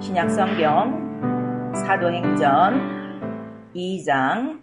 신약성경 사도행전 2장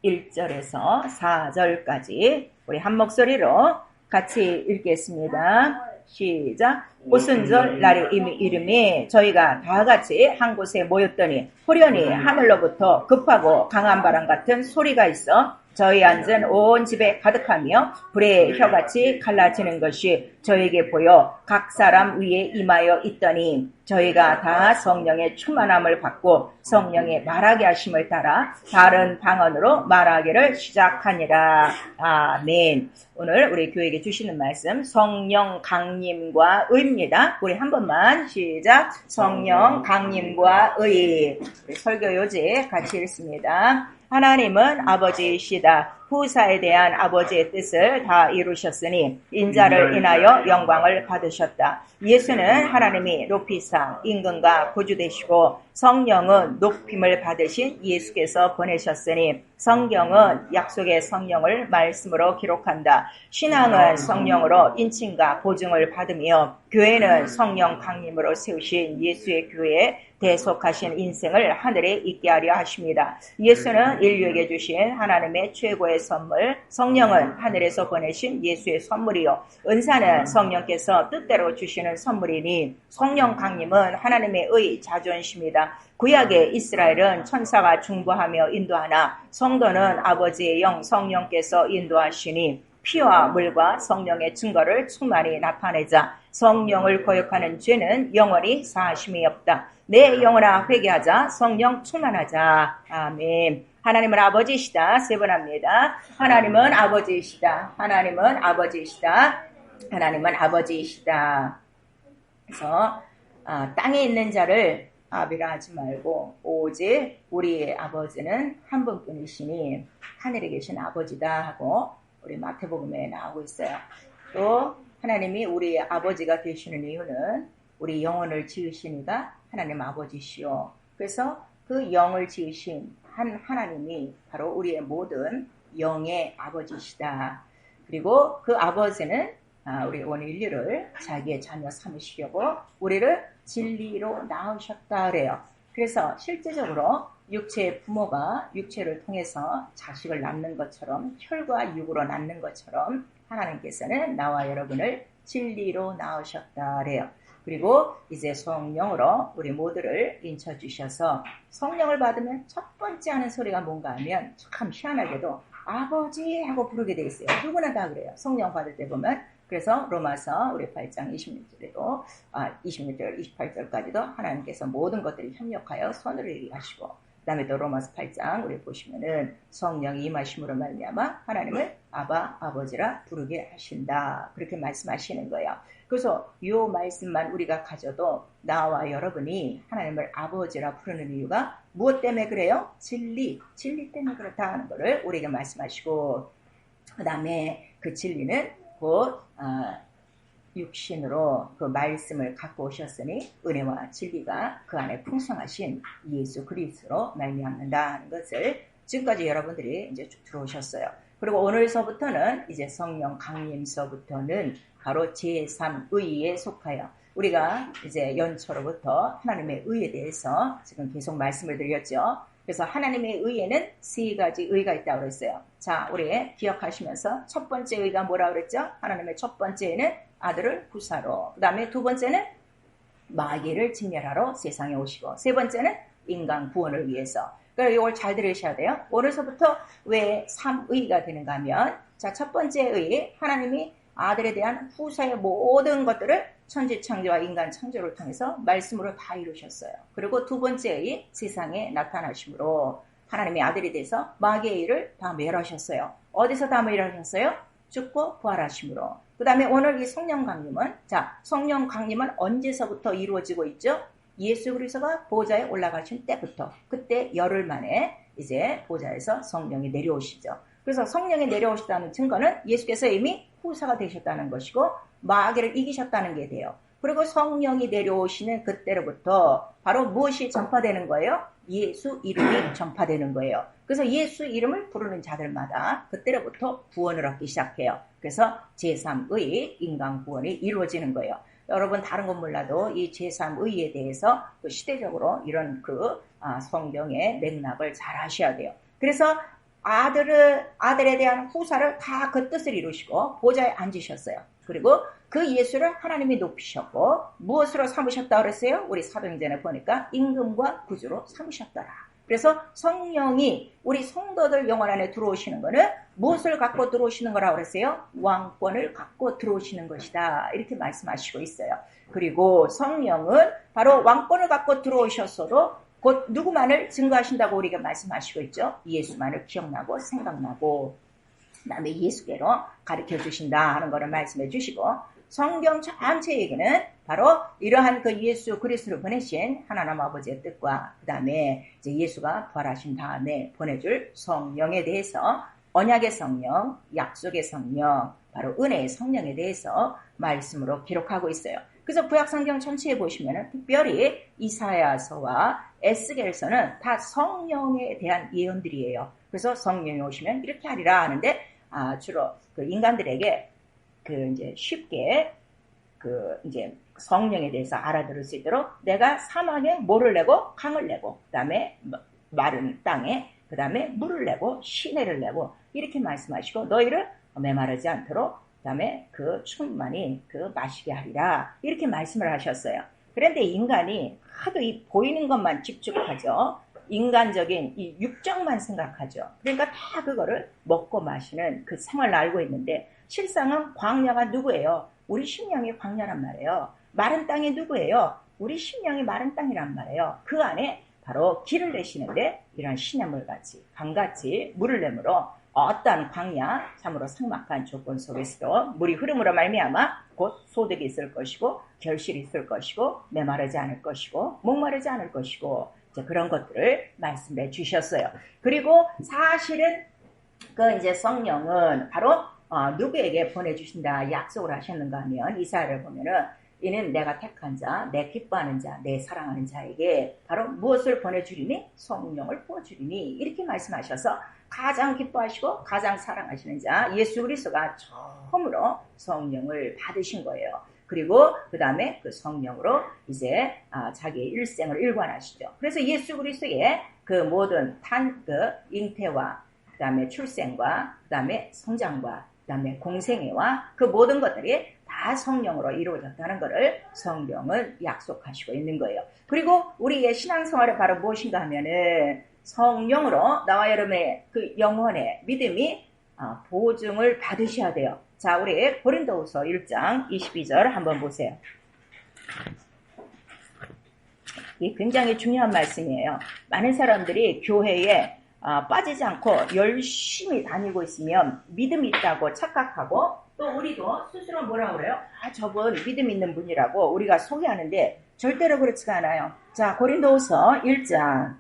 1절에서 4절까지 우리 한 목소리로 같이 읽겠습니다. 시작. 오순절 날의 이름이 저희가 다 같이 한 곳에 모였더니 호련히 하늘로부터 급하고 강한 바람 같은 소리가 있어 저희 앉은 온 집에 가득하며 불의 혀같이 갈라지는 것이 저에게 보여 각 사람 위에 임하여 있더니 저희가 다 성령의 충만함을 받고 성령의 말하게 하심을 따라 다른 방언으로 말하기를 시작하니라. 아멘. 오늘 우리 교회에게 주시는 말씀 성령 강림과 의입니다. 우리 한 번만 시작. 성령 강림과 의. 우리 설교 요지 같이 읽습니다. 하나님은 아버지이시다. 후사에 대한 아버지의 뜻을 다 이루셨으니 인자를 인하여 영광을 받으셨다. 예수는 하나님이 높이사 임금과 구주 되시고 성령은 높임을 받으신 예수께서 보내셨으니 성경은 약속의 성령을 말씀으로 기록한다. 신앙은 성령으로 인침과 보증을 받으며 교회는 성령 강림으로 세우신 예수의 교회에 대속하신 인생을 하늘에 있게 하려 하십니다. 예수는 인류에게 주신 하나님의 최고의 선물, 성령은 하늘에서 보내신 예수의 선물이요. 은사는 성령께서 뜻대로 주시는 선물이니 성령 강림은 하나님의 의 자존심이다. 구약의 이스라엘은 천사가 중보하며 인도하나 성도는 아버지의 영 성령께서 인도하시니 피와 물과 성령의 증거를 충만히 나타내자. 성령을 거역하는 죄는 영원히 사하심이 없다. 내 영혼아 회개하자. 성령 충만하자. 아멘. 하나님은 아버지이시다. 세 번 합니다. 하나님은 아버지이시다. 하나님은 아버지이시다. 하나님은 아버지이시다. 그래서 땅에 있는 자를 아비라 하지 말고 오직 우리의 아버지는 한 분뿐이시니 하늘에 계신 아버지다 하고 우리 마태복음에 나오고 있어요. 또 하나님이 우리의 아버지가 되시는 이유는 우리 영혼을 지으시니가 하나님 아버지시오. 그래서 그 영을 지으신 하나님이 바로 우리의 모든 영의 아버지시다. 그리고 그 아버지는 우리 온 인류를 자기의 자녀 삼으시려고 우리를 진리로 낳으셨다 그래요. 그래서 실제적으로 육체의 부모가 육체를 통해서 자식을 낳는 것처럼 혈과 육으로 낳는 것처럼 하나님께서는 나와 여러분을 진리로 낳으셨다 그래요. 그리고 이제 성령으로 우리 모두를 인쳐주셔서 성령을 받으면 첫 번째 하는 소리가 뭔가 하면 참 희한하게도 아버지 하고 부르게 돼 있어요. 누구나 다 그래요. 성령 받을 때 보면. 그래서 로마서 우리 8장 26절에도 26절 28절까지도 하나님께서 모든 것들이 협력하여 선으로 얘기하시고 그 다음에 또 로마서 8장 우리 보시면은 성령이 임하심으로 말미암아 하나님을 아바 아버지라 부르게 하신다. 그렇게 말씀하시는 거예요. 그래서 이 말씀만 우리가 가져도 나와 여러분이 하나님을 아버지라 부르는 이유가 무엇 때문에 그래요? 진리 때문에 그렇다 하는 것을 우리에게 말씀하시고 그 다음에 그 진리는 곧 육신으로 그 말씀을 갖고 오셨으니 은혜와 진리가 그 안에 풍성하신 예수 그리스도로 말미암는다 하는 것을 지금까지 여러분들이 이제 들어오셨어요. 그리고 오늘서부터는 이제 성령 강림서부터는 바로 제3의에 속하여 우리가 이제 연초로부터 하나님의 의에 대해서 지금 계속 말씀을 드렸죠. 그래서 하나님의 의에는 세 가지 의가 있다고 그랬어요. 자, 우리 기억하시면서 첫 번째 의가 뭐라고 그랬죠? 하나님의 첫 번째는 아들을 구사로, 그 다음에 두 번째는 마귀를 진멸하러 세상에 오시고, 세 번째는 인간 구원을 위해서. 그래서 이걸 잘 들으셔야 돼요. 오늘서부터 왜 3의가 되는가 하면, 자, 첫 번째 의, 하나님이 아들에 대한 후사의 모든 것들을 천지 창조와 인간 창조를 통해서 말씀으로 다 이루셨어요. 그리고 두 번째의 세상에 나타나심으로 하나님의 아들이 돼서 마귀의 일을 다 멸하셨어요. 어디서 다 멸하셨어요? 죽고 부활하심으로. 그 다음에 오늘 이 성령 강림은, 자, 성령 강림은 언제서부터 이루어지고 있죠? 예수 그리스도가 보좌에 올라가신 때부터, 그때 열흘 만에 이제 보좌에서 성령이 내려오시죠. 그래서 성령이 내려오셨다는 증거는 예수께서 이미 후사가 되셨다는 것이고 마귀를 이기셨다는 게 돼요. 그리고 성령이 내려오시는 그때로부터 바로 무엇이 전파되는 거예요? 예수 이름이 전파되는 거예요. 그래서 예수 이름을 부르는 자들마다 그때로부터 구원을 얻기 시작해요. 그래서 제3의 인간 구원이 이루어지는 거예요. 여러분 다른 건 몰라도 이 제3의에 대해서 또 시대적으로 이런 성경의 맥락을 잘 아셔야 돼요. 그래서 아들에 대한 후사를 다 그 뜻을 이루시고 보좌에 앉으셨어요. 그리고 그 예수를 하나님이 높이셨고 무엇으로 삼으셨다 그랬어요? 우리 사도행전에 보니까 임금과 구주로 삼으셨더라. 그래서 성령이 우리 성도들 영혼 안에 들어오시는 거는 무엇을 갖고 들어오시는 거라고 그랬어요? 왕권을 갖고 들어오시는 것이다. 이렇게 말씀하시고 있어요. 그리고 성령은 바로 왕권을 갖고 들어오셨어도 곧 누구만을 증거하신다고 우리가 말씀하시고 있죠. 예수만을 기억나고 생각나고 그다음에 예수께로 가르쳐 주신다 하는 것을 말씀해 주시고 성경 전체 얘기는 바로 이러한 그 예수 그리스도를 보내신 하나님 아버지의 뜻과 그 다음에 이제 예수가 부활하신 다음에 보내줄 성령에 대해서 언약의 성령, 약속의 성령, 바로 은혜의 성령에 대해서 말씀으로 기록하고 있어요. 그래서 구약 성경 전체에 보시면은 특별히 이사야서와 에스겔서는 다 성령에 대한 예언들이에요. 그래서 성령이 오시면 이렇게 하리라 하는데 주로 그 인간들에게 이제 쉽게 이제 성령에 대해서 알아들을 수 있도록 내가 사막에 모를 내고 강을 내고 그다음에 마른 땅에 그다음에 물을 내고 시내를 내고 이렇게 말씀하시고 너희를 메마르지 않도록 그다음에 충만히 마시게 하리라 이렇게 말씀을 하셨어요. 그런데 인간이 하도 이 보이는 것만 집중하죠. 인간적인 이 육정만 생각하죠. 그러니까 다 그거를 먹고 마시는 그 생활을 알고 있는데 실상은 광야가 누구예요? 우리 심령이 광야란 말이에요. 마른 땅이 누구예요? 우리 심령이 마른 땅이란 말이에요. 그 안에 바로 길을 내시는데 이런 시냇물같이 강같이 물을 내므로 어떠한 광야 참으로 삭막한 조건 속에서도 물이 흐름으로 말미암아 곧 소득이 있을 것이고 결실이 있을 것이고 메마르지 않을 것이고 목마르지 않을 것이고 이제 그런 것들을 말씀해 주셨어요. 그리고 사실은 이제 성령은 바로 누구에게 보내주신다 약속을 하셨는가 하면 이사야를 보면은 이는 내가 택한 자, 내 기뻐하는 자, 내 사랑하는 자에게 바로 무엇을 보내주리니? 성령을 부어주리니 이렇게 말씀하셔서 가장 기뻐하시고 가장 사랑하시는 자 예수 그리스도가 처음으로 성령을 받으신 거예요. 그리고 그 다음에 그 성령으로 이제 자기의 일생을 일관하시죠. 그래서 예수 그리스도의 그 모든 잉태와 그 다음에 출생과 그 다음에 성장과 그 다음에 공생애와 그 모든 것들이 다 성령으로 이루어졌다는 것을 성경은 약속하시고 있는 거예요. 그리고 우리의 신앙생활은 바로 무엇인가 하면은 성령으로 나와 여러분의 그 영혼의 믿음이 보증을 받으셔야 돼요. 자, 우리 고린도후서 1장 22절 한번 보세요. 이 굉장히 중요한 말씀이에요. 많은 사람들이 교회에 빠지지 않고 열심히 다니고 있으면 믿음이 있다고 착각하고 또 우리도 스스로 뭐라고 그래요? 저분 믿음 있는 분이라고 우리가 소개하는데 절대로 그렇지가 않아요. 자, 고린도후서 1장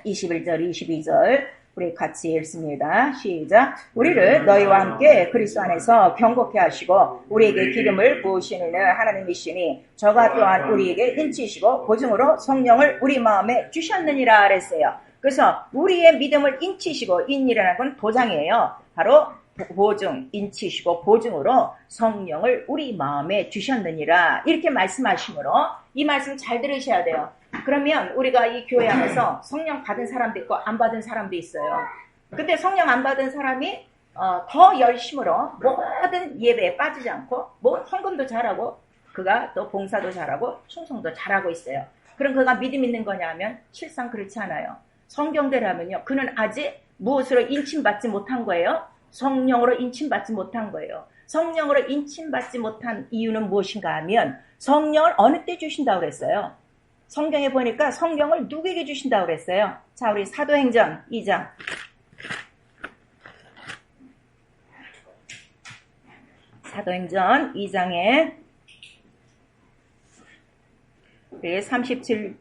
21절 22절 우리 같이 읽습니다. 시작. 우리를 너희와 함께 그리스도 안에서 경고케 하시고 우리에게 기름을 부으시는 하나님이시니 저가 또한 우리에게 인치시고 보증으로 성령을 우리 마음에 주셨느니라 그랬어요. 그래서 우리의 믿음을 인치시고 인이라는 건 도장이에요. 바로 보증, 인치시고 보증으로 성령을 우리 마음에 주셨느니라 이렇게 말씀하시므로 이 말씀 잘 들으셔야 돼요. 그러면 우리가 이 교회 안에서 성령 받은 사람도 있고 안 받은 사람도 있어요. 근데 성령 안 받은 사람이 더 열심으로 모든 예배에 빠지지 않고 헌금도 잘하고 그가 또 봉사도 잘하고 충성도 잘하고 있어요. 그럼 그가 믿음 있는 거냐면 실상 그렇지 않아요. 성경대로하면요. 그는 아직 무엇으로 인침받지 못한 거예요? 성령으로 인침받지 못한 거예요. 성령으로 인침받지 못한 이유는 무엇인가 하면 성령을 어느 때 주신다고 그랬어요? 성경에 보니까 성령을 누구에게 주신다고 그랬어요? 자, 우리 사도행전 2장. 사도행전 2장에 38절,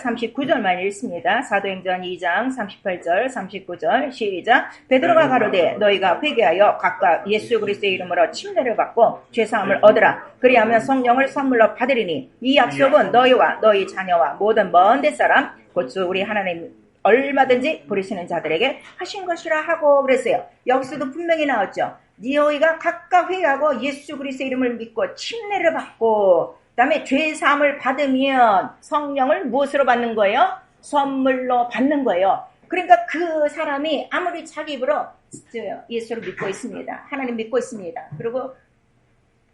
39절만 읽습니다. 사도행전 2장 38절, 39절 시작. 베드로가 가로되 너희가 회개하여 각각 예수 그리스도의 이름으로 침례를 받고 죄사함을 얻으라. 그리하면 성령을 선물로 받으리니 이 약속은 너희와 너희 자녀와 모든 먼 데 사람 곧 우리 하나님 얼마든지 부르시는 자들에게 하신 것이라 하고 그랬어요. 여기서도 분명히 나왔죠. 너희가 각각 회개하고 예수 그리스도의 이름을 믿고 침례를 받고 그 다음에 죄사함을 받으면 성령을 무엇으로 받는 거예요? 선물로 받는 거예요. 그러니까 그 사람이 아무리 자기 입으로 예수를 믿고 있습니다. 하나님 믿고 있습니다. 그리고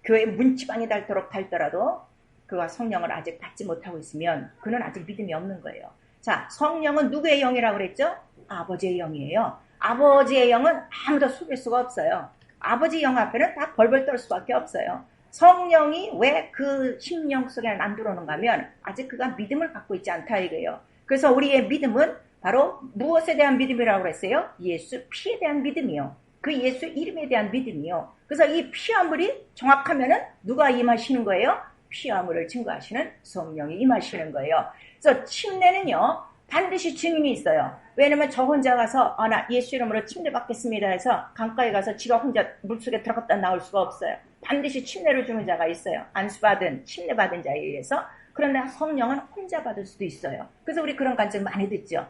교회 문지방이 닳더라도 그가 성령을 아직 받지 못하고 있으면 그는 아직 믿음이 없는 거예요. 자, 성령은 누구의 영이라고 그랬죠? 아버지의 영이에요. 아버지의 영은 아무도 속일 수가 없어요. 아버지 영 앞에는 다 벌벌 떨 수밖에 없어요. 성령이 왜 그 심령 속에 안 들어오는가 하면 아직 그가 믿음을 갖고 있지 않다 이거예요. 그래서 우리의 믿음은 바로 무엇에 대한 믿음이라고 그랬어요? 예수 피에 대한 믿음이요. 그 예수 이름에 대한 믿음이요. 그래서 이 피와 물이 정확하면은 누가 임하시는 거예요? 피와 물을 증거하시는 성령이 임하시는 거예요. 그래서 침례는요 반드시 증인이 있어요. 왜냐면 저 혼자 가서 나 예수 이름으로 침례 받겠습니다 해서 강가에 가서 지가 혼자 물속에 들어갔다 나올 수가 없어요. 반드시 침례를 주는 자가 있어요. 안수받은 침례 받은 자에 의해서. 그런데 성령은 혼자 받을 수도 있어요. 그래서 우리 그런 간증 많이 듣죠.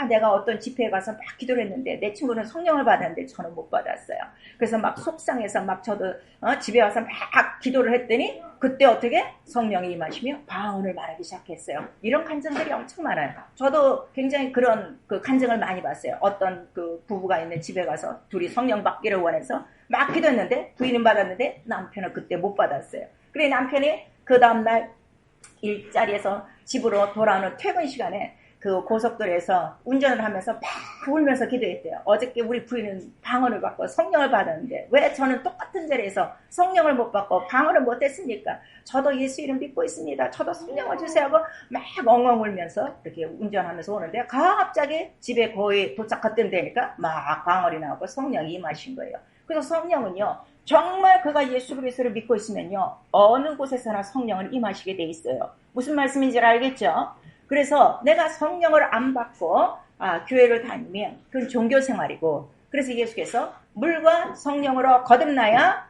내가 어떤 집회에 가서 막 기도를 했는데 내 친구는 성령을 받았는데 저는 못 받았어요. 그래서 막 속상해서 막 저도 집에 와서 막 기도를 했더니 그때 어떻게 성령이 임하시며 방언을 말하기 시작했어요. 이런 간증들이 엄청 많아요. 저도 굉장히 그런 그 간증을 많이 봤어요. 어떤 그 부부가 있는 집에 가서 둘이 성령 받기를 원해서 막 기도했는데 부인은 받았는데 남편은 그때 못 받았어요. 그래 남편이 그 다음날 일자리에서 집으로 돌아오는 퇴근 시간에 그 고속도로에서 운전을 하면서 막 울면서 기도했대요. 어저께 우리 부인은 방언을 받고 성령을 받았는데 왜 저는 똑같은 자리에서 성령을 못 받고 방언을 못 했습니까? 저도 예수 이름 믿고 있습니다. 저도 성령을 주세요 하고 막 엉엉 울면서 이렇게 운전하면서 오는데 갑자기 집에 거의 도착했던 데니까 막 방언이 나오고 성령이 임하신 거예요. 그래서 성령은요 정말 그가 예수 그리스도를 믿고 있으면요 어느 곳에서나 성령을 임하시게 돼 있어요. 무슨 말씀인지 알겠죠? 그래서 내가 성령을 안 받고 교회를 다니면 그건 종교생활이고 그래서 예수께서 물과 성령으로 거듭나야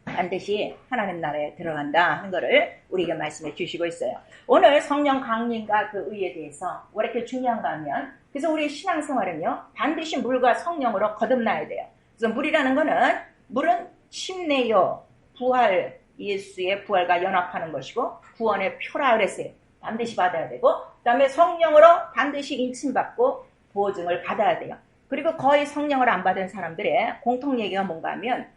반드시 하나님 나라에 들어간다 하는 것을 우리에게 말씀해 주시고 있어요. 오늘 성령 강림과 그 의에 대해서 왜 이렇게 중요한가 하면 그래서 우리 신앙생활은요 반드시 물과 성령으로 거듭나야 돼요. 그래서 물이라는 거는 물은 침례요 부활 예수의 부활과 연합하는 것이고 구원의 표라 그랬어요. 반드시 받아야 되고 그 다음에 성령으로 반드시 인침받고 보증을 받아야 돼요. 그리고 거의 성령을 안 받은 사람들의 공통 얘기가 뭔가 하면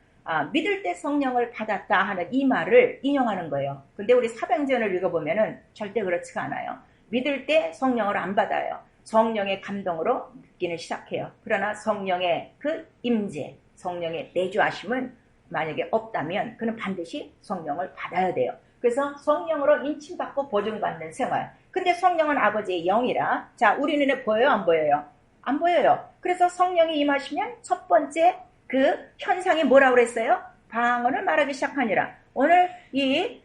믿을 때 성령을 받았다 하는 이 말을 인용하는 거예요. 근데 우리 사도행전을 읽어보면은 절대 그렇지가 않아요. 믿을 때 성령을 안 받아요. 성령의 감동으로 믿기는 시작해요. 그러나 성령의 그 임재, 성령의 내주하심은 만약에 없다면 그는 반드시 성령을 받아야 돼요. 그래서 성령으로 인침받고 보증받는 생활. 근데 성령은 아버지의 영이라 자 우리 눈에 보여요? 안 보여요? 안 보여요. 그래서 성령이 임하시면 첫 번째 그 현상이 뭐라고 그랬어요? 방언을 말하기 시작하니라. 오늘 이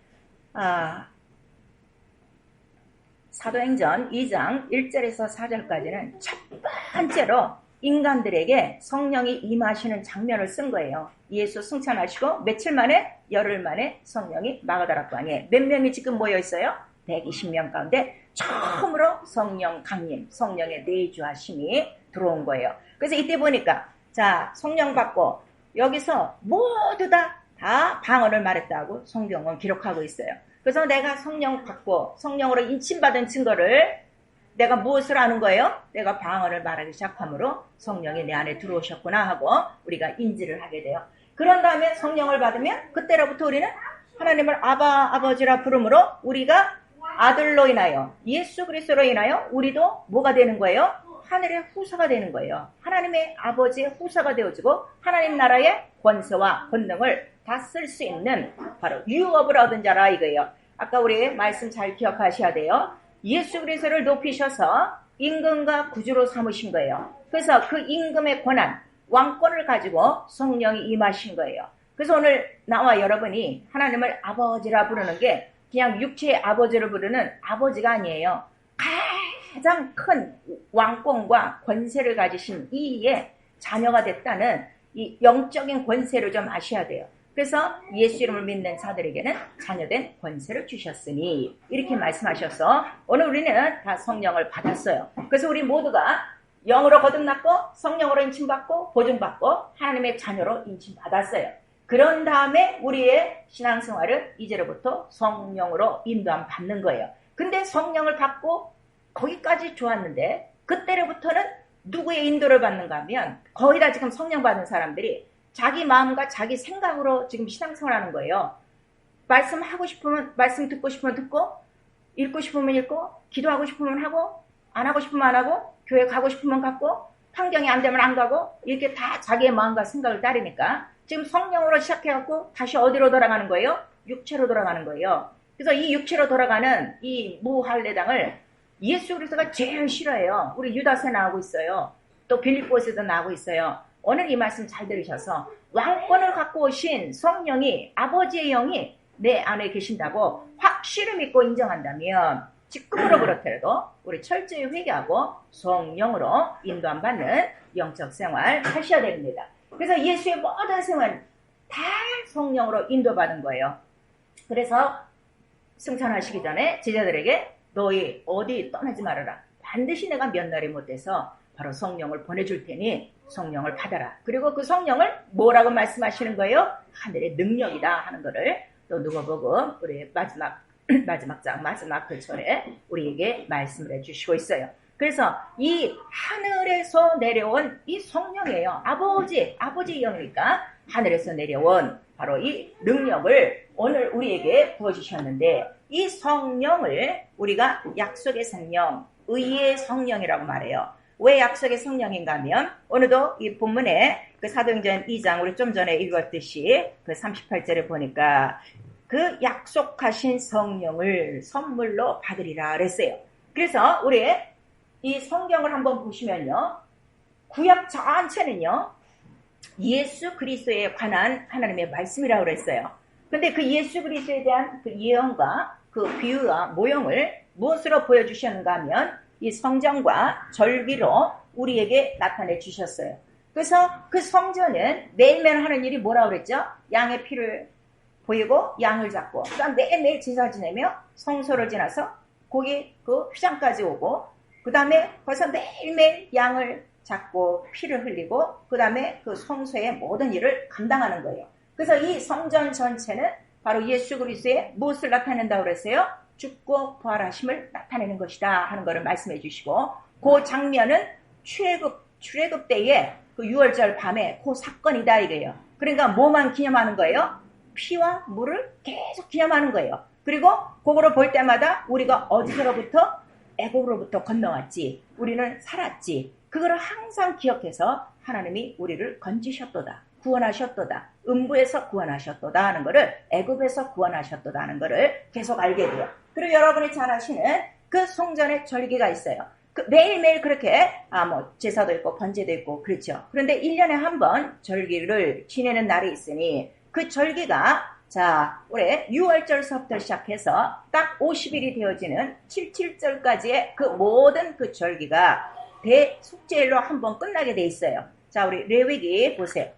사도행전 2장 1절에서 4절까지는 첫 번째로 인간들에게 성령이 임하시는 장면을 쓴 거예요. 예수 승천하시고 며칠 만에 열흘 만에 성령이 마가다락방에 몇 명이 지금 모여 있어요? 120명 가운데 처음으로 성령 강림, 성령의 내주하심이 들어온 거예요. 그래서 이때 보니까 자 성령 받고 여기서 모두 다 방언을 말했다고 성경은 기록하고 있어요. 그래서 내가 성령 받고 성령으로 인침받은 증거를 내가 무엇을 아는 거예요? 내가 방언을 말하기 시작함으로 성령이 내 안에 들어오셨구나 하고 우리가 인지를 하게 돼요. 그런 다음에 성령을 받으면 그때로부터 우리는 하나님을 아버지라 부름으로 우리가 아들로 인하여 예수 그리스도로 인하여 우리도 뭐가 되는 거예요? 하늘의 후사가 되는 거예요. 하나님의 아버지의 후사가 되어지고 하나님 나라의 권세와 권능을 다 쓸 수 있는 바로 유업을 얻은 자라 이거예요. 아까 우리 말씀 잘 기억하셔야 돼요. 예수 그리스도를 높이셔서 임금과 구주로 삼으신 거예요. 그래서 그 임금의 권한, 왕권을 가지고 성령이 임하신 거예요. 그래서 오늘 나와 여러분이 하나님을 아버지라 부르는 게 그냥 육체의 아버지를 부르는 아버지가 아니에요. 가장 큰 왕권과 권세를 가지신 이의 자녀가 됐다는 이 영적인 권세를 좀 아셔야 돼요. 그래서 예수 이름을 믿는 자들에게는 자녀된 권세를 주셨으니 이렇게 말씀하셔서 오늘 우리는 다 성령을 받았어요. 그래서 우리 모두가 영으로 거듭났고 성령으로 인침받고 보증받고 하나님의 자녀로 인침받았어요. 그런 다음에 우리의 신앙생활을 이제로부터 성령으로 인도함 받는 거예요. 근데 성령을 받고 거기까지 좋았는데 그때로부터는 누구의 인도를 받는가 하면 거의 다 지금 성령 받은 사람들이 자기 마음과 자기 생각으로 지금 신앙생활하는 거예요. 말씀하고 싶으면 말씀 듣고 싶으면 듣고 읽고 싶으면 읽고 기도하고 싶으면 하고 안 하고 싶으면 안 하고 교회 가고 싶으면 갔고 환경이 안 되면 안 가고 이렇게 다 자기의 마음과 생각을 따르니까 지금 성령으로 시작해갖고 다시 어디로 돌아가는 거예요? 육체로 돌아가는 거예요. 그래서 이 육체로 돌아가는 이 무할례당을 예수 그리스도가 제일 싫어해요. 우리 유다서에 나오고 있어요. 또 빌립보서에도 나오고 있어요. 오늘 이 말씀 잘 들으셔서 왕권을 갖고 오신 성령이 아버지의 영이 내 안에 계신다고 확실히 믿고 인정한다면 지금으로 그렇더라도 우리 철저히 회개하고 성령으로 인도함 받는 영적 생활 하셔야 됩니다. 그래서 예수의 모든 생활 다 성령으로 인도받은 거예요. 그래서 승천하시기 전에 제자들에게 너희 어디 떠나지 말아라. 반드시 내가 몇 날이 못돼서 바로 성령을 보내줄 테니 성령을 받아라. 그리고 그 성령을 뭐라고 말씀하시는 거예요? 하늘의 능력이다 하는 거를 또 누가복음 우리 마지막 장 마지막 그 절에 우리에게 말씀을 해주시고 있어요. 그래서 이 하늘에서 내려온 이 성령이에요. 아버지 영이니까 하늘에서 내려온 바로 이 능력을 오늘 우리에게 부어주셨는데 이 성령을 우리가 약속의 성령, 의의 성령이라고 말해요. 왜 약속의 성령인가 하면 오늘도 이 본문에 그 사도행전 2장 우리 좀 전에 읽었듯이 그 38절에 보니까 그 약속하신 성령을 선물로 받으리라 그랬어요. 그래서 우리 이 성경을 한번 보시면요. 구약 전체는요. 예수 그리스도에 관한 하나님의 말씀이라고 그랬어요. 근데 그 예수 그리스도에 대한 그 예언과 그 비유와 모형을 무엇으로 보여주셨는가 하면 이 성전과 절기로 우리에게 나타내 주셨어요. 그래서 그 성전은 매일매일 하는 일이 뭐라고 그랬죠? 양의 피를 보이고 양을 잡고 그다음 매일매일 제사 지내며 성소를 지나서 거기 그 휘장까지 오고 그 다음에 벌써 매일매일 양을 잡고 피를 흘리고 그 다음에 그 성소의 모든 일을 감당하는 거예요. 그래서 이 성전 전체는 바로 예수 그리스도의 무엇을 나타낸다고 그랬어요? 죽고 부활하심을 나타내는 것이다 하는 것을 말씀해 주시고 그 장면은 출애굽 때에 그 6월절 밤에 그 사건이다 이거예요. 그러니까 뭐만 기념하는 거예요? 피와 물을 계속 기념하는 거예요. 그리고 그거를 볼 때마다 우리가 어디서로부터 애국으로부터 건너왔지. 우리는 살았지. 그거를 항상 기억해서 하나님이 우리를 건지셨도다. 구원하셨도다. 음부에서 구원하셨도다 하는 거를 애굽에서 구원하셨도다 하는 거를 계속 알게 돼요. 그리고 여러분이 잘 아시는 그 성전의 절기가 있어요. 그 매일매일 그렇게 제사도 있고 번제도 있고 그렇죠. 그런데 1년에 한 번 절기를 지내는 날이 있으니 그 절기가 자, 올해 6월절서부터 시작해서 딱 50일이 되어지는 77절까지의 그 모든 그 절기가 대속죄일로 한번 끝나게 돼 있어요. 자, 우리 레위기 보세요.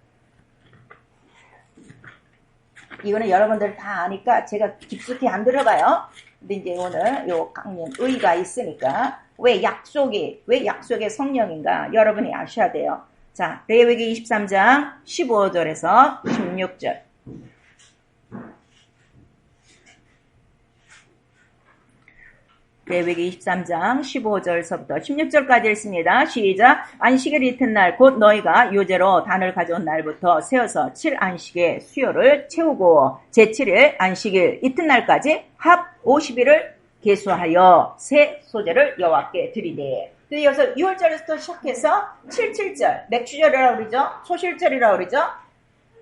이거는 여러분들 다 아니까 제가 깊숙이 안 들어가요. 근데 이제 오늘 요 강연 의가 있으니까 왜 약속의 성령인가 여러분이 아셔야 돼요. 자, 레위기 23장 15절에서 16절. 레위기 23장 15절서부터 16절까지 읽습니다. 시작. 안식일 이튿날 곧 너희가 요제로 단을 가져온 날부터 세어서 7안식의 수요를 채우고 제7일 안식일 이튿날까지 합 50일을 계수하여 새 소제를 여호와께 드리되. 여기서 6월절에서 시작해서 77절, 맥주절이라고 그러죠. 소실절이라고 그러죠.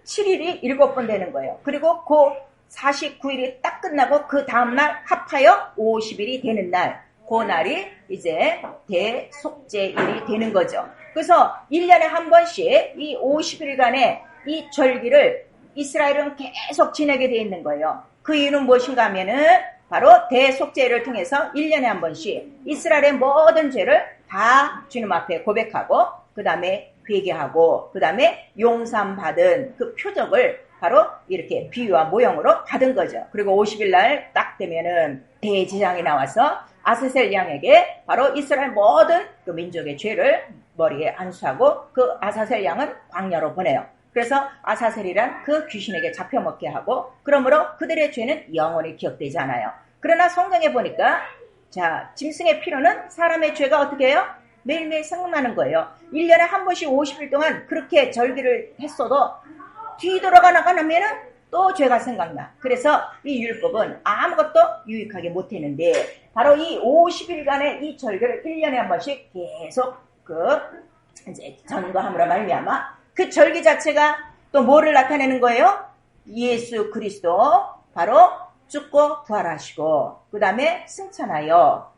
7일이 7번 되는 거예요. 그리고 그 49일이 딱 끝나고 그 다음날 합하여 50일이 되는 날, 그 날이 이제 대속죄일이 되는 거죠. 그래서 1년에 한 번씩 이 50일간의 이 절기를 이스라엘은 계속 지내게 돼 있는 거예요. 그 이유는 무엇인가 하면은 바로 대속죄를 통해서 1년에 한 번씩 이스라엘의 모든 죄를 다 주님 앞에 고백하고 그 다음에 회개하고 그 다음에 용서받은 그 표적을 바로 이렇게 비유와 모형으로 받은 거죠. 그리고 50일 날 딱 되면은 대제사장이 나와서 아사셀 양에게 바로 이스라엘 모든 그 민족의 죄를 머리에 안수하고 그 아사셀 양은 광야로 보내요. 그래서 아사셀이란 그 귀신에게 잡혀먹게 하고 그러므로 그들의 죄는 영원히 기억되지 않아요. 그러나 성경에 보니까 자 짐승의 피로는 사람의 죄가 어떻게 해요? 매일매일 생각나는 거예요. 1년에 한 번씩 50일 동안 그렇게 절기를 했어도 뒤돌아가 나가면은 또 죄가 생각나. 그래서 이 율법은 아무것도 유익하게 못했는데 바로 이 50일간의 이 절기를 1년에 한 번씩 계속 이제 전거함으로 말미암아 그 절기 자체가 또 뭐를 나타내는 거예요? 예수 그리스도 바로 죽고 부활하시고 그 다음에 승천하여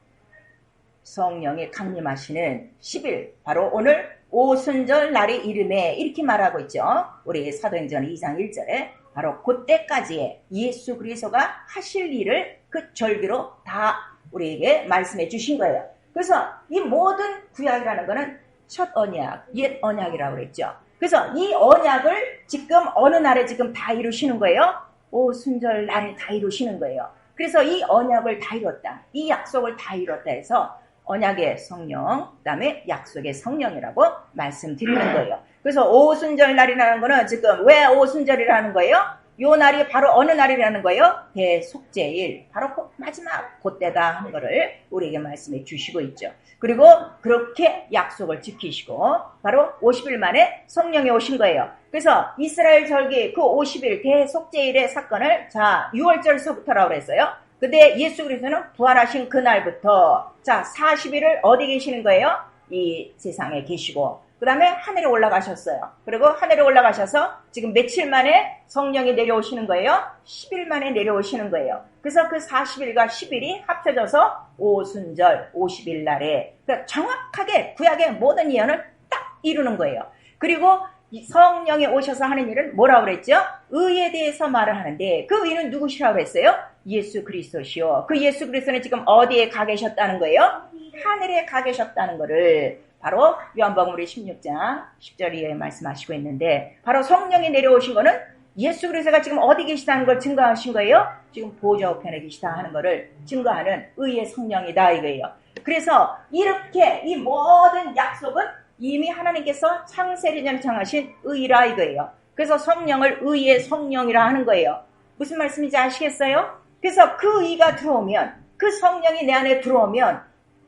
성령이 강림하시는 10일 바로 오늘 오순절 날의 이름에 이렇게 말하고 있죠. 우리 사도행전 2장 1절에 바로 그때까지의 예수 그리스도가 하실 일을 그 절기로 다 우리에게 말씀해 주신 거예요. 그래서 이 모든 구약이라는 거는 첫 언약, 옛 언약이라고 그랬죠. 그래서 이 언약을 지금 어느 날에 지금 다 이루시는 거예요? 오순절 날에 다 이루시는 거예요. 그래서 이 언약을 다 이뤘다. 이 약속을 다 이뤘다 해서 언약의 성령, 그 다음에 약속의 성령이라고 말씀드리는 거예요. 그래서 오순절 날이라는 거는 지금 왜 오순절이라는 거예요? 요 날이 바로 어느 날이라는 거예요? 대속죄일, 바로 그 마지막 그때다 하는 거를 우리에게 말씀해 주시고 있죠. 그리고 그렇게 약속을 지키시고 바로 50일 만에 성령이 오신 거예요. 그래서 이스라엘 절기 그 50일 대속죄일의 사건을 자 6월절서부터라고 그랬어요. 근데 예수 그리스도는 부활하신 그날부터 자 40일을 어디 계시는 거예요? 이 세상에 계시고 그 다음에 하늘에 올라가셨어요. 그리고 하늘에 올라가셔서 지금 며칠 만에 성령이 내려오시는 거예요? 10일 만에 내려오시는 거예요. 그래서 그 40일과 10일이 합쳐져서 오순절 50일 날에 그러니까 정확하게 구약의 모든 예언을 딱 이루는 거예요. 그리고 성령이 오셔서 하는 일은 뭐라고 그랬죠? 의에 대해서 말을 하는데 그 의는 누구시라고 그랬어요? 예수 그리스도시요. 그 예수 그리스도는 지금 어디에 가 계셨다는 거예요? 하늘에 가 계셨다는 거를 바로 요한복음 16장 10절 이하에 말씀하시고 있는데 바로 성령이 내려오신 거는 예수 그리스도가 지금 어디 계시다는 걸 증거하신 거예요? 지금 보좌 우편에 계시다 하는 거를 증거하는 의의 성령이다 이거예요. 그래서 이렇게 이 모든 약속은 이미 하나님께서 창세기 전에 정하신 의라 이거예요. 그래서 성령을 의의 성령이라 하는 거예요. 무슨 말씀인지 아시겠어요? 그래서 그 의가 들어오면 그 성령이 내 안에 들어오면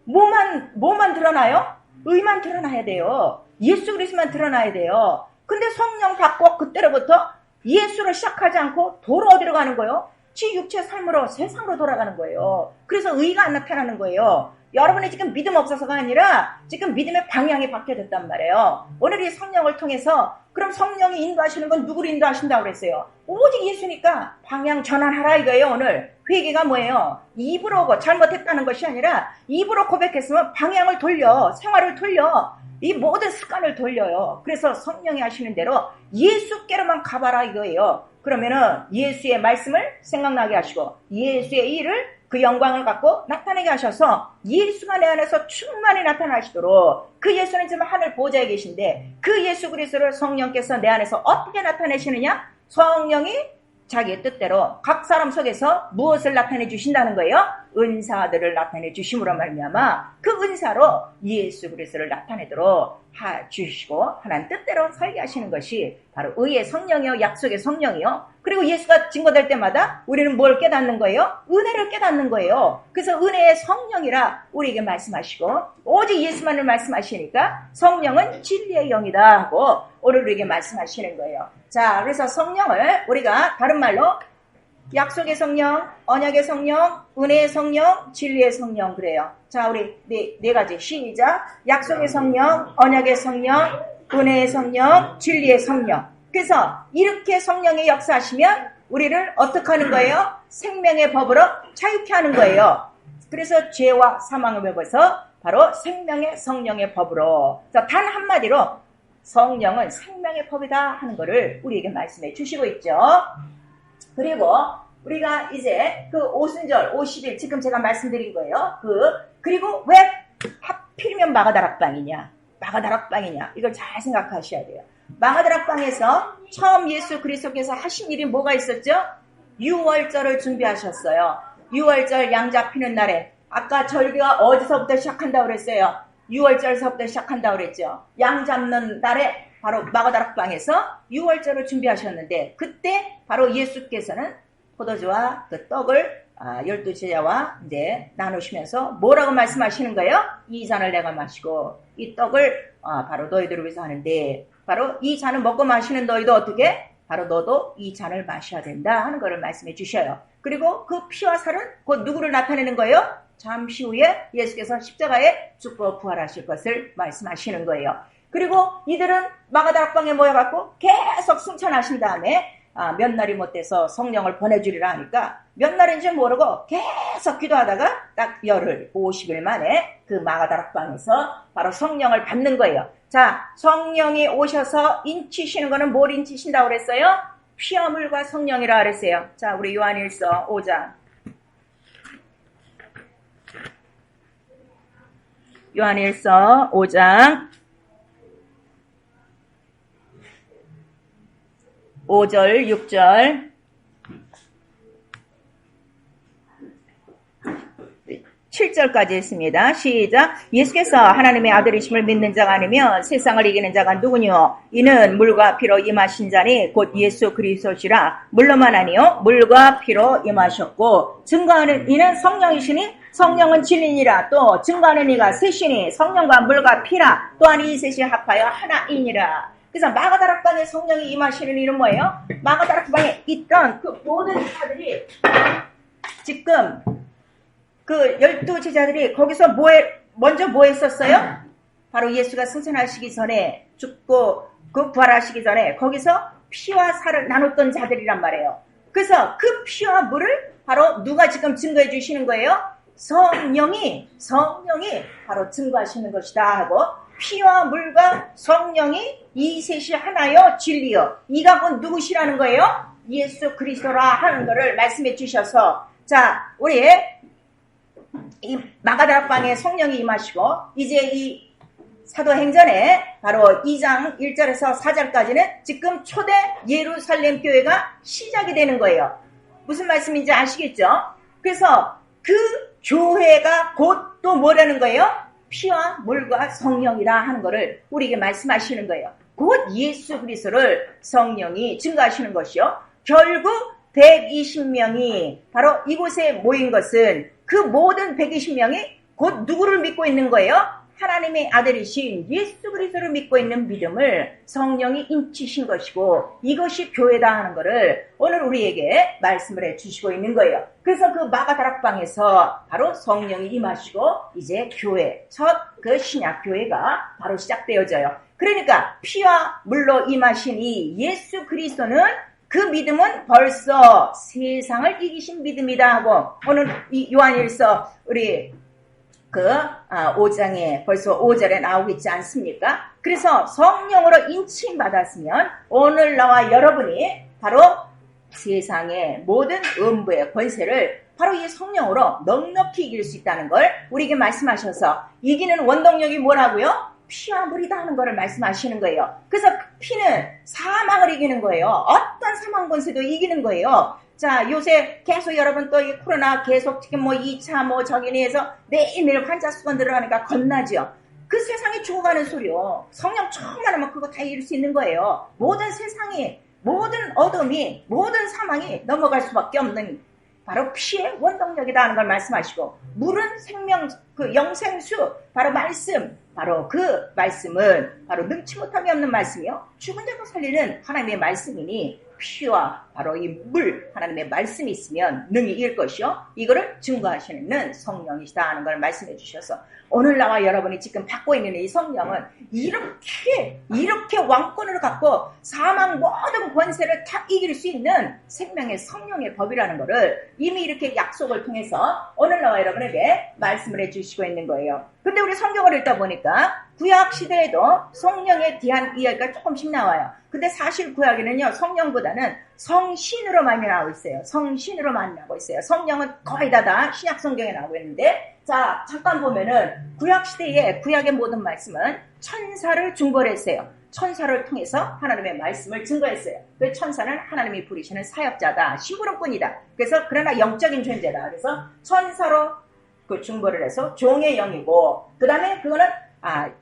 뭐만 드러나요? 의만 드러나야 돼요. 예수 그리스도만 드러나야 돼요. 근데 성령 받고 그때로부터 예수를 시작하지 않고 도로 어디로 가는 거예요? 지 육체 삶으로 세상으로 돌아가는 거예요. 그래서 의가 안 나타나는 거예요. 여러분이 지금 믿음 없어서가 아니라 지금 믿음의 방향이 바뀌어졌단 말이에요. 오늘 이 성령을 통해서 그럼 성령이 인도하시는 건 누구를 인도하신다고 그랬어요? 오직 예수니까 방향 전환하라 이거예요. 오늘 회개가 뭐예요? 입으로 잘못했다는 것이 아니라 입으로 고백했으면 방향을 돌려 생활을 돌려 이 모든 습관을 돌려요. 그래서 성령이 하시는 대로 예수께로만 가봐라 이거예요. 그러면은 예수의 말씀을 생각나게 하시고 예수의 일을 그 영광을 갖고 나타내게 하셔서 예수가 내 안에서 충만히 나타나시도록 그 예수는 지금 하늘 보좌에 계신데 그 예수 그리스도를 성령께서 내 안에서 어떻게 나타내시느냐? 성령이 자기의 뜻대로 각 사람 속에서 무엇을 나타내 주신다는 거예요? 은사들을 나타내 주심으로 말미암아 그 은사로 예수 그리스도를 나타내도록 주시고 하나님 뜻대로 살게 하시는 것이 바로 의의 성령이요 약속의 성령이요. 그리고 예수가 증거될 때마다 우리는 뭘 깨닫는 거예요? 은혜를 깨닫는 거예요. 그래서 은혜의 성령이라 우리에게 말씀하시고 오직 예수만을 말씀하시니까 성령은 진리의 영이다 하고 오늘 우리에게 말씀하시는 거예요. 자, 그래서 성령을 우리가 다른 말로 약속의 성령, 언약의 성령, 은혜의 성령, 진리의 성령 그래요. 자, 우리 네 가지 시작. 약속의 성령, 언약의 성령, 은혜의 성령, 진리의 성령. 그래서 이렇게 성령의 역사하시면 우리를 어떻게 하는 거예요? 생명의 법으로 자유케 하는 거예요. 그래서 죄와 사망의 법에서 바로 생명의 성령의 법으로. 단 한마디로 성령은 생명의 법이다 하는 것을 우리에게 말씀해 주시고 있죠. 그리고 우리가 이제 그 오순절 50일 지금 제가 말씀드린 거예요. 그리고 왜 하필이면 마가다락방이냐? 마가다락방이냐? 이걸 잘 생각하셔야 돼요. 마가다락방에서 처음 예수 그리스도께서 하신 일이 뭐가 있었죠? 유월절을 준비하셨어요. 유월절 양 잡히는 날에 아까 절기가 어디서부터 시작한다고 그랬어요? 유월절서부터 시작한다고 그랬죠. 양 잡는 날에 바로 마가다락방에서 유월절을 준비하셨는데 그때 바로 예수께서는 포도주와 그 떡을 12제자와 이제 나누시면서 뭐라고 말씀하시는 거예요? 이 잔을 내가 마시고 이 떡을 바로 너희들을 위해서 하는데 바로 이 잔을 먹고 마시는 너희도 어떻게? 바로 너도 이 잔을 마셔야 된다 하는 것을 말씀해 주셔요. 그리고 그 피와 살은 곧 누구를 나타내는 거예요? 잠시 후에 예수께서 십자가에 죽고 부활하실 것을 말씀하시는 거예요. 그리고 이들은 마가다락방에 모여갖고 계속 승천하신 다음에 몇 날이 못 돼서 성령을 보내주리라 하니까 몇 날인지 모르고 계속 기도하다가 딱 열흘 50일 만에 그 마가다락방에서 바로 성령을 받는 거예요. 자, 성령이 오셔서 인치시는 거는 뭘 인치신다고 그랬어요? 피와 물과 성령이라 그랬어요. 자, 우리 요한일서 5장. 요한일서 5장 5절 6절 7절까지 있습니다. 시작. 예수께서 하나님의 아들이심을 믿는 자가 아니면 세상을 이기는 자가 누구뇨? 이는 물과 피로 임하신 자니 곧 예수 그리스도시라. 물로만 아니요 물과 피로 임하셨고 증거하는 이는 성령이시니 성령은 진리니라. 또 증거하는 이가 셋이니 성령과 물과 피라. 또한 이 셋이 합하여 하나이니라. 그래서 마가다락방에 성령이 임하시는 일은 뭐예요? 마가다락방에 있던 그 모든 제자들이 지금 그 12제자들이 거기서 먼저 뭐 했었어요? 바로 예수가 승천하시기 전에 죽고 그 부활하시기 전에 거기서 피와 살을 나눴던 자들이란 말이에요. 그래서 그 피와 물을 바로 누가 지금 증거해 주시는 거예요? 성령이 바로 증거하시는 것이다 하고 피와 물과 성령이 이 셋이 하나요 진리요. 이가 곧 누구시라는 거예요? 예수 그리스도라 하는 것을 말씀해 주셔서 자 우리 이 마가다락방에 성령이 임하시고 이제 이 사도행전에 바로 2장 1절에서 4절까지는 지금 초대 예루살렘 교회가 시작이 되는 거예요. 무슨 말씀인지 아시겠죠? 그래서 그 교회가 곧 또 뭐라는 거예요? 피와 물과 성령이라 하는 것을 우리에게 말씀하시는 거예요. 곧 예수 그리스도를 성령이 증거하시는 것이요. 결국 120명이 바로 이곳에 모인 것은 그 모든 120명이 곧 누구를 믿고 있는 거예요? 하나님의 아들이신 예수 그리스도를 믿고 있는 믿음을 성령이 인치신 것이고 이것이 교회다 하는 것을 오늘 우리에게 말씀을 해주시고 있는 거예요. 그래서 그 마가다락방에서 바로 성령이 임하시고 이제 교회, 첫 그 신약 교회가 바로 시작되어져요. 그러니까 피와 물로 임하신 이 예수 그리스도는 그 믿음은 벌써 세상을 이기신 믿음이다 하고 오늘 이 요한일서 우리 5장에 벌써 5절에 나오고 있지 않습니까? 그래서 성령으로 인칭 받았으면 오늘 나와 여러분이 바로 세상의 모든 음부의 권세를 바로 이 성령으로 넉넉히 이길 수 있다는 걸 우리에게 말씀하셔서 이기는 원동력이 뭐라고요? 피와 물이다 하는 것을 말씀하시는 거예요. 그래서 그 피는 사망을 이기는 거예요. 어떤 사망 권세도 이기는 거예요. 자, 요새 계속 여러분 또 이 코로나 계속 지금 2차 저기니 해서 매일매일 환자 수가 늘어나니까 겁나죠. 그 세상이 죽어가는 소리요. 성령 처음만 하면 그거 다 이길 수 있는 거예요. 모든 세상이, 모든 어둠이, 모든 사망이 넘어갈 수밖에 없는 바로 피의 원동력이다 하는 걸 말씀하시고 물은 생명, 그 영생수, 바로 말씀, 바로 그 말씀은 바로 능치 못함이 없는 말씀이요. 죽은 자도 살리는 하나님의 말씀이니 피와 바로 이 물, 하나님의 말씀이 있으면 능히 이길 것이요. 이거를 증거하시는 성령이시다 하는 걸 말씀해 주셔서 오늘 나와 여러분이 지금 받고 있는 이 성령은 이렇게 왕권을 갖고 사망 모든 권세를 다 이길 수 있는 생명의 성령의 법이라는 것을 이미 이렇게 약속을 통해서 오늘 나와 여러분에게 말씀을 해주시고 있는 거예요. 근데 우리 성경을 읽다 보니까 구약 시대에도 성령에 대한 이야기가 조금씩 나와요. 근데 사실 구약에는요 성령보다는 성신으로 많이 나오고 있어요. 성신으로 많이 나오고 있어요. 성령은 거의 다 신약 성경에 나오고 있는데, 자, 잠깐 보면은 구약시대에 구약의 모든 말씀은 천사를 중보했어요. 천사를 통해서 하나님의 말씀을 증거했어요. 그 천사는 하나님이 부르시는 사역자다. 심부름꾼이다. 그래서 그러나 영적인 존재다. 그래서 천사로 그 중보를 해서 종의 영이고, 그 다음에 그거는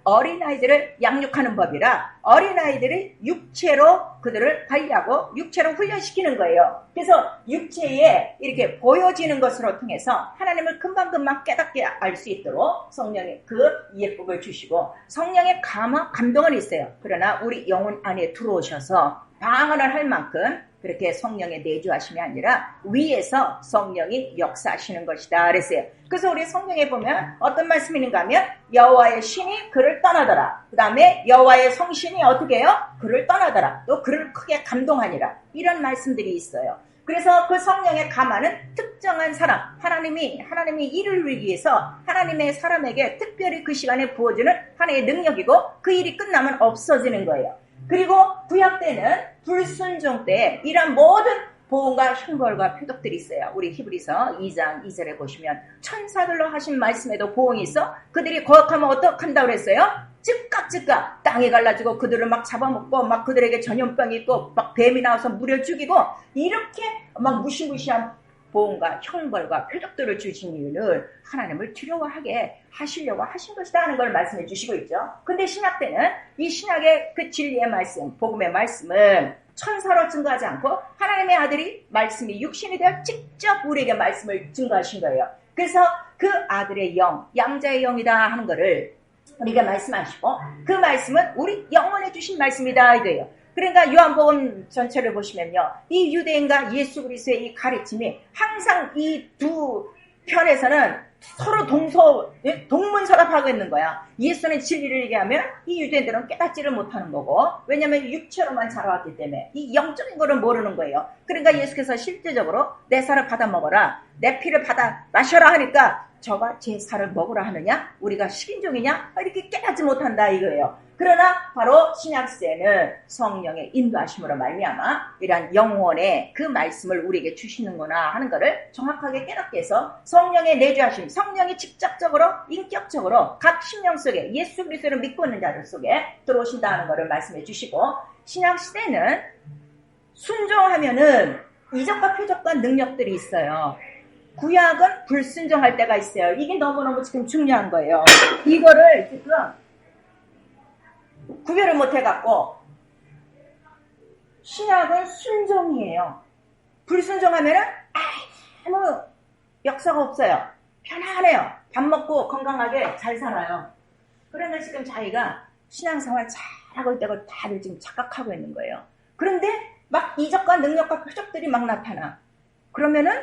어린아이들을 양육하는 법이라 어린아이들이 육체로 그들을 관리하고 육체로 훈련시키는 거예요. 그래서 육체에 이렇게 보여지는 것으로 통해서 하나님을 금방금방 깨닫게 알 수 있도록 성령의 그 예법을 주시고, 성령의 감동은 있어요. 그러나 우리 영혼 안에 들어오셔서 방언을 할 만큼 그렇게 성령의 내주하심이 아니라 위에서 성령이 역사하시는 것이다 그랬어요. 그래서 우리 성경에 보면 어떤 말씀이 있는가 하면 여호와의 신이 그를 떠나더라. 그 다음에 여호와의 성신이 어떻게 해요? 그를 떠나더라. 또 그를 크게 감동하니라. 이런 말씀들이 있어요. 그래서 그 성령의 감화는 특정한 사람, 하나님이 일을 이루기 위해서 하나님의 사람에게 특별히 그 시간에 부어주는 하나의 능력이고, 그 일이 끝나면 없어지는 거예요. 그리고 구약 때는 불순종 때 이런 모든 보응과 형벌과 표적들이 있어요. 우리 히브리서 2장 2절에 보시면 천사들로 하신 말씀에도 보응이 있어. 그들이 거역하면 어떡한다고 그랬어요? 즉각 땅이 갈라지고 그들을 막 잡아먹고 막 그들에게 전염병이 있고 막 뱀이 나와서 무려 죽이고, 이렇게 막 무시무시한 보응과 형벌과 표적들을 주신 이유는 하나님을 두려워하게 하시려고 하신 것이다 하는 걸 말씀해 주시고 있죠. 근데 신약 때는 이 신약의 그 진리의 말씀, 복음의 말씀은 천사로 증거하지 않고 하나님의 아들이 말씀이 육신이 되어 직접 우리에게 말씀을 증거하신 거예요. 그래서 그 아들의 영, 양자의 영이다 하는 거를 우리가 말씀하시고, 그 말씀은 우리 영혼에 주신 말씀이다 이거예요. 그러니까 요한복음 전체를 보시면요, 이 유대인과 예수 그리스도의 이 가르침이 항상 이 두 편에서는 서로 동문서답하고 있는 거야. 예수는 진리를 얘기하면 이 유대인들은 깨닫지를 못하는 거고, 왜냐하면 육체로만 자라왔기 때문에 이 영적인 거를 모르는 거예요. 그러니까 예수께서 실제적으로 내 살을 받아 먹어라, 내 피를 받아 마셔라 하니까 저가 제 살을 먹으라 하느냐? 우리가 식인종이냐? 이렇게 깨닫지 못한다 이거예요. 그러나 바로 신약시대는 성령의 인도하심으로 말미암아 이러한 영혼의 그 말씀을 우리에게 주시는구나 하는 것을 정확하게 깨닫게 해서 성령의 내주하심, 성령이 직접적으로 인격적으로 각 심령 속에 예수 그리스도를 믿고 있는 자들 속에 들어오신다는 것을 말씀해 주시고, 신약시대는 순종하면은 이적과 표적과 능력들이 있어요. 구약은 불순종할 때가 있어요. 이게 너무너무 지금 중요한 거예요. 이거를 지금 구별을 못 해갖고, 신약은 순종이에요. 불순종하면은 아무 역사가 없어요. 편안해요. 밥 먹고 건강하게 잘 살아요. 그러면 지금 자기가 신앙생활 잘하고 있다고 다들 지금 착각하고 있는 거예요. 그런데 막 이적과 능력과 표적들이 막 나타나. 그러면은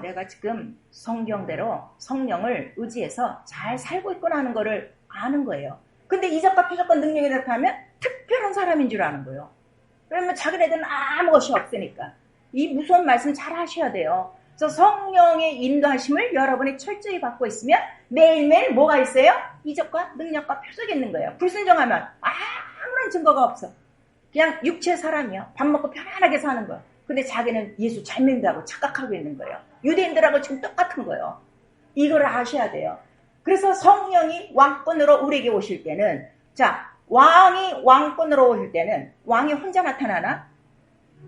내가 지금 성경대로 성령을 의지해서 잘 살고 있구나 하는 거를 아는 거예요. 근데 이적과 표적과 능력이 나타나면 특별한 사람인 줄 아는 거예요. 왜냐면 자기네들은 아무것이 없으니까. 이 무서운 말씀 잘 하셔야 돼요. 그래서 성령의 인도하심을 여러분이 철저히 받고 있으면 매일매일 뭐가 있어요? 이적과 능력과 표적이 있는 거예요. 불순종하면 아무런 증거가 없어. 그냥 육체 사람이야. 밥 먹고 편안하게 사는 거야. 근데 자기는 예수 잘 믿는다고 착각하고 있는 거예요. 유대인들하고 지금 똑같은 거예요. 이거를 아셔야 돼요. 그래서 성령이 왕권으로 우리에게 오실 때는, 자, 왕이 왕권으로 오실 때는 왕이 혼자 나타나나?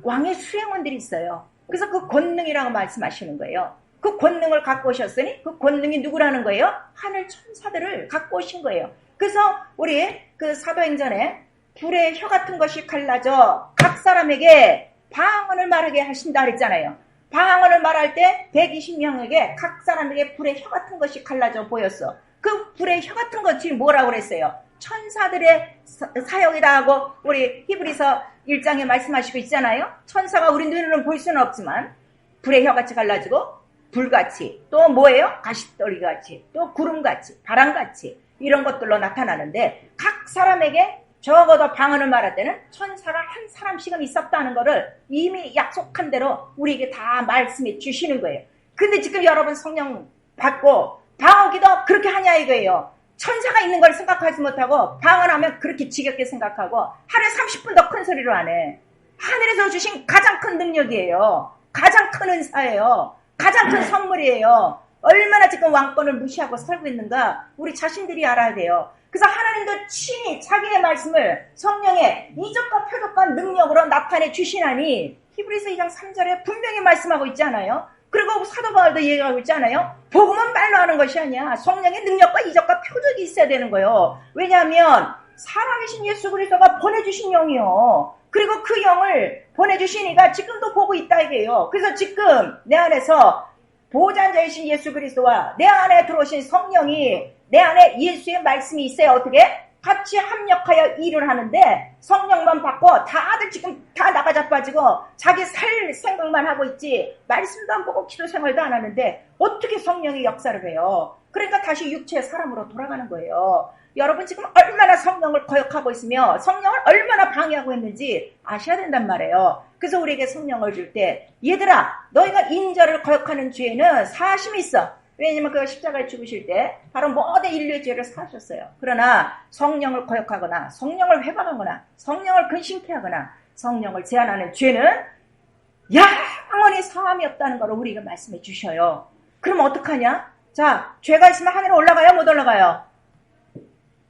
왕의 수행원들이 있어요. 그래서 그 권능이라고 말씀하시는 거예요. 그 권능을 갖고 오셨으니 그 권능이 누구라는 거예요? 하늘 천사들을 갖고 오신 거예요. 그래서 우리 그 사도행전에 불의 혀 같은 것이 갈라져 각 사람에게 방언을 말하게 하신다 그랬잖아요. 방언을 말할 때 120명에게 각 사람에게 불의 혀 같은 것이 갈라져 보였어. 그 불의 혀 같은 것이 뭐라고 그랬어요? 천사들의 사역이다 하고 우리 히브리서 1장에 말씀하시고 있잖아요. 천사가 우리 눈으로는 볼 수는 없지만 불의 혀같이 갈라지고 불같이, 또 뭐예요? 가시떨기같이, 또 구름같이, 바람같이 이런 것들로 나타나는데, 각 사람에게 적어도 방언을 말할 때는 천사가 한 사람씩은 있었다는 것을 이미 약속한 대로 우리에게 다 말씀해 주시는 거예요. 근데 지금 여러분 성령 받고 방언기도 그렇게 하냐 이거예요. 천사가 있는 걸 생각하지 못하고 방언하면 그렇게 지겹게 생각하고 하루에 30분 더 큰 소리로 안 해. 하늘에서 주신 가장 큰 능력이에요. 가장 큰 은사예요. 가장 큰 선물이에요. 얼마나 지금 왕권을 무시하고 살고 있는가 우리 자신들이 알아야 돼요. 그래서 하나님도 친히 자기의 말씀을 성령의 이적과 표적과 능력으로 나타내 주시나니 히브리서 2장 3절에 분명히 말씀하고 있잖아요. 그리고 사도 바울도 얘기하고 있잖아요. 복음은 말로 하는 것이 아니야. 성령의 능력과 이적과 표적이 있어야 되는 거예요. 왜냐하면 살아계신 예수 그리스도가 보내주신 영이요. 그리고 그 영을 보내주신 이가 지금도 보고 있다 이게요. 그래서 지금 내 안에서 보호자이신 예수 그리스도와 내 안에 들어오신 성령이 내 안에 예수의 말씀이 있어야 어떻게? 같이 합력하여 일을 하는데 성령만 받고 다들 지금 다 나가자빠지고 자기 살 생각만 하고 있지 말씀도 안 보고 기도 생활도 안 하는데 어떻게 성령이 역사를 해요? 그러니까 다시 육체의 사람으로 돌아가는 거예요. 여러분 지금 얼마나 성령을 거역하고 있으며 성령을 얼마나 방해하고 있는지 아셔야 된단 말이에요. 그래서 우리에게 성령을 줄 때 얘들아 너희가 인자를 거역하는 죄에는 사심이 있어. 왜냐면 그 십자가에 죽으실 때 바로 모든 인류의 죄를 사하셨어요. 그러나 성령을 거역하거나 성령을 회방하거나 성령을 근심케 하거나 성령을 제한하는 죄는 영원히 사함이 없다는 걸 우리가 말씀해 주셔요. 그럼 어떡하냐? 자, 죄가 있으면 하늘에 올라가요? 못 올라가요?